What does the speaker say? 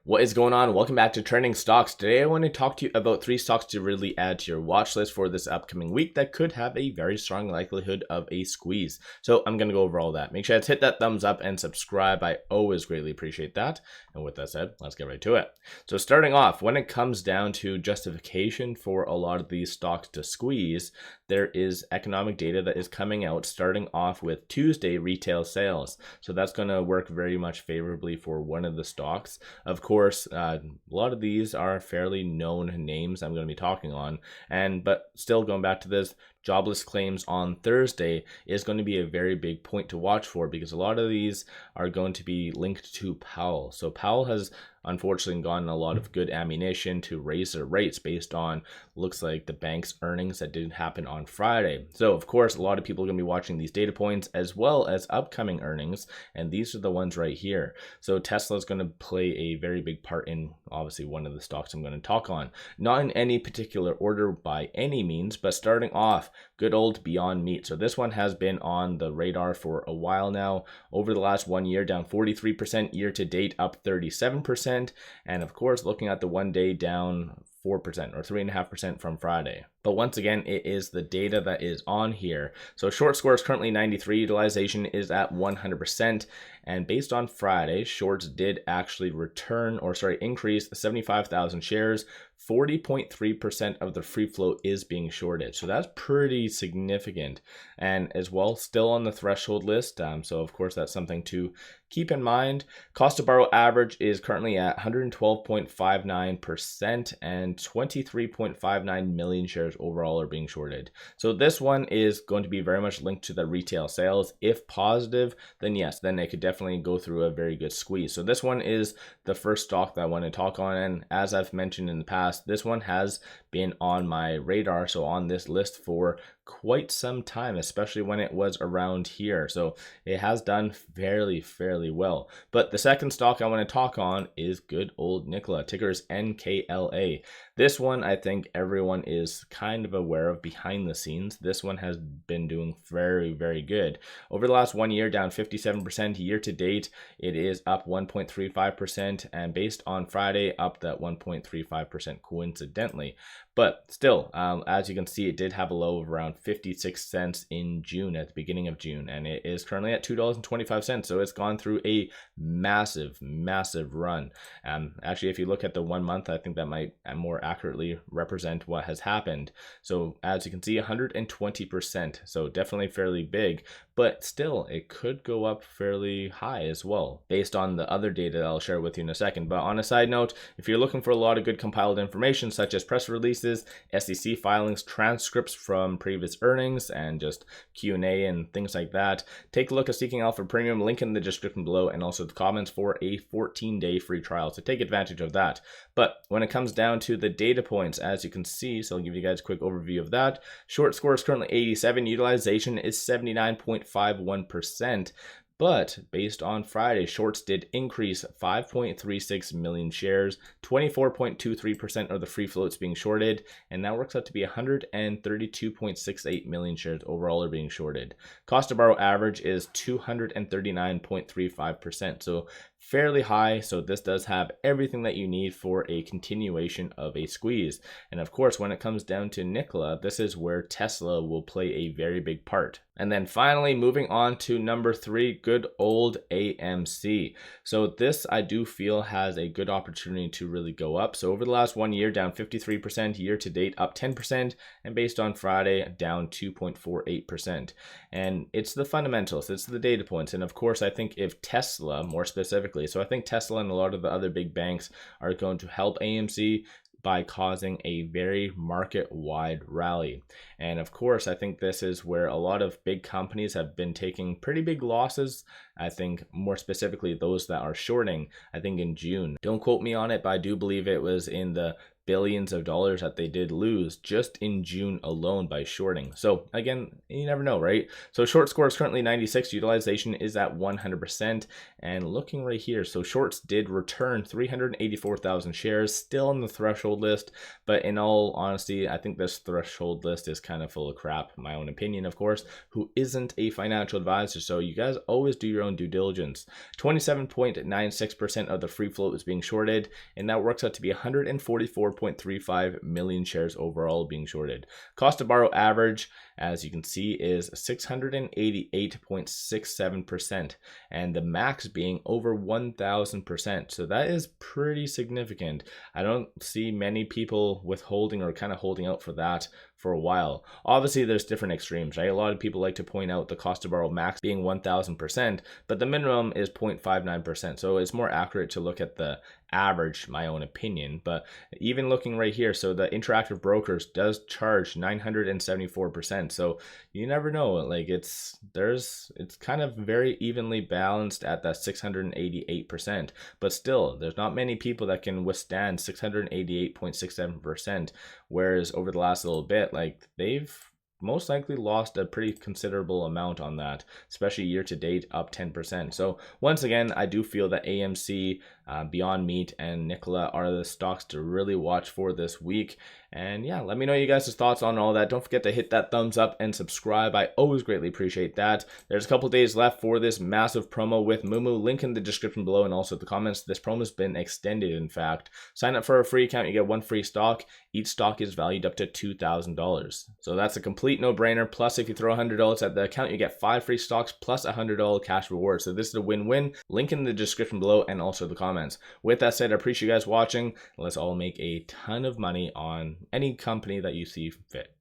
What is going on? Welcome back to Trending Stocks. Today I want to talk to you about 3 stocks to really add to your watch list for this upcoming week that could have a very strong likelihood of a squeeze. So I'm going to go over all that. Make sure to hit that thumbs up and subscribe. I always greatly appreciate that. And with that said, let's get right to it. So starting off, when it comes down to justification for a lot of these stocks to squeeze, there is economic data that is coming out starting off with Tuesday retail sales. So that's going to work very much favorably for one of the stocks. Of course, a lot of these are fairly known names I'm going to be talking on, but still going back to this, jobless claims on Thursday is going to be a very big point to watch for because a lot of these are going to be linked to Powell. So Powell has unfortunately gotten a lot of good ammunition to raise their rates based on, looks like, the bank's earnings that didn't happen on Friday. So of course, a lot of people are going to be watching these data points as well as upcoming earnings, and these are the ones right here. So Tesla is going to play a very big part in obviously one of the stocks I'm going to talk on. Not in any particular order by any means, but starting off, good old Beyond Meat. So this one has been on the radar for a while now. Over the last 1 year, down 43%, year to date up 37%. And of course, looking at the 1 day, down 4% or 3.5% from Friday. But once again, it is the data that is on here. So short score is currently 93, utilization is at 100%. And based on Friday, shorts did actually increase 75,000 shares. 40.3% of the free float is being shorted. So that's pretty significant. And as well, still on the threshold list. So of course, that's something to keep in mind. Cost to borrow average is currently at 112.59%, and 23.59 million shares overall are being shorted. So this one is going to be very much linked to the retail sales. If positive, then yes, then it could definitely go through a very good squeeze. So this one is the first stock that I want to talk on. And as I've mentioned in the past, this one has been on my radar, so on this list for quite some time, especially when it was around here. So it has done fairly well. But the second stock I want to talk on is good old Nikola, ticker is NKLA. This one I think everyone is kind of aware of behind the scenes. This one has been doing very good. Over the last 1 year, down 57%. Year to date, it is up 1.35%, and based on Friday, up that 1.35% coincidentally. But still, as you can see, it did have a low of around 56 cents in June, at the beginning of June, and it is currently at $2.25. So it's gone through a massive run. Actually, if you look at the 1 month, I think that might more accurately represent what has happened. So as you can see, 120%. So definitely fairly big, but still, it could go up fairly high as well, based on the other data that I'll share with you in a second. But on a side note, if you're looking for a lot of good compiled information, such as press releases, SEC filings, transcripts from previous earnings, and just Q&A and things like that, take a look at Seeking Alpha Premium, link in the description below, and also the comments for a 14-day free trial. So take advantage of that. But when it comes down to the data points, as you can see, so I'll give you guys a quick overview of that. Short score is currently 87, utilization is 79.51%. But based on Friday, shorts did increase 5.36 million shares, 24.23% of the free floats being shorted, and that works out to be 132.68 million shares overall are being shorted. Cost to borrow average is 239.35%, so fairly high. So this does have everything that you need for a continuation of a squeeze. And of course, when it comes down to Nikola, this is where Tesla will play a very big part. And then finally, moving on to number 3, good old AMC. So this I do feel has a good opportunity to really go up. So over the last 1 year, down 53%, year to date up 10%, and based on Friday, down 2.48%. And it's the fundamentals, it's the data points. And of course, I think if Tesla, more specifically, so I think Tesla and a lot of the other big banks are going to help AMC by causing a very market-wide rally. And of course, I think this is where a lot of big companies have been taking pretty big losses. I think more specifically those that are shorting, I think in June. Don't quote me on it, but I do believe it was in the billions of dollars that they did lose just in June alone by shorting. So again, you never know, right? So short score is currently 96, utilization is at 100%. And looking right here, so shorts did return 384,000 shares, still on the threshold list, but in all honesty, I think this threshold list is kind of full of crap, my own opinion, of course, who isn't a financial advisor. So you guys always do your own due diligence. 27.96% of the free float is being shorted, and that works out to be 144.35 million shares overall being shorted. Cost to borrow average, as you can see, is 688.67%, and the max being over 1,000%. So that is pretty significant. I don't see many people withholding or kind of holding out for that for a while. Obviously, there's different extremes, right? A lot of people like to point out the cost to borrow max being 1,000%, but the minimum is 0.59%. So it's more accurate to look at the average, my own opinion. But even looking right here, so the Interactive Brokers does charge 974%. So you never know, like it's kind of very evenly balanced at that 688%, but still there's not many people that can withstand 688.67%, whereas over the last little bit, like they've most likely lost a pretty considerable amount on that, especially year to date, up 10%. So once again, I do feel that AMC, Beyond Meat, and Nikola are the stocks to really watch for this week. And yeah, let me know you guys' thoughts on all that. Don't forget to hit that thumbs up and subscribe. I always greatly appreciate that. There's a couple days left for this massive promo with MULN. Link in the description below and also the comments. This promo has been extended, in fact. Sign up for a free account, you get one free stock. Each stock is valued up to $2,000. So that's a complete no-brainer. Plus, if you throw $100 at the account, you get 5 free stocks plus a $100 cash reward. So this is a win-win. Link in the description below and also the comments. With that said, I appreciate you guys watching. Let's all make a ton of money on any company that you see fit.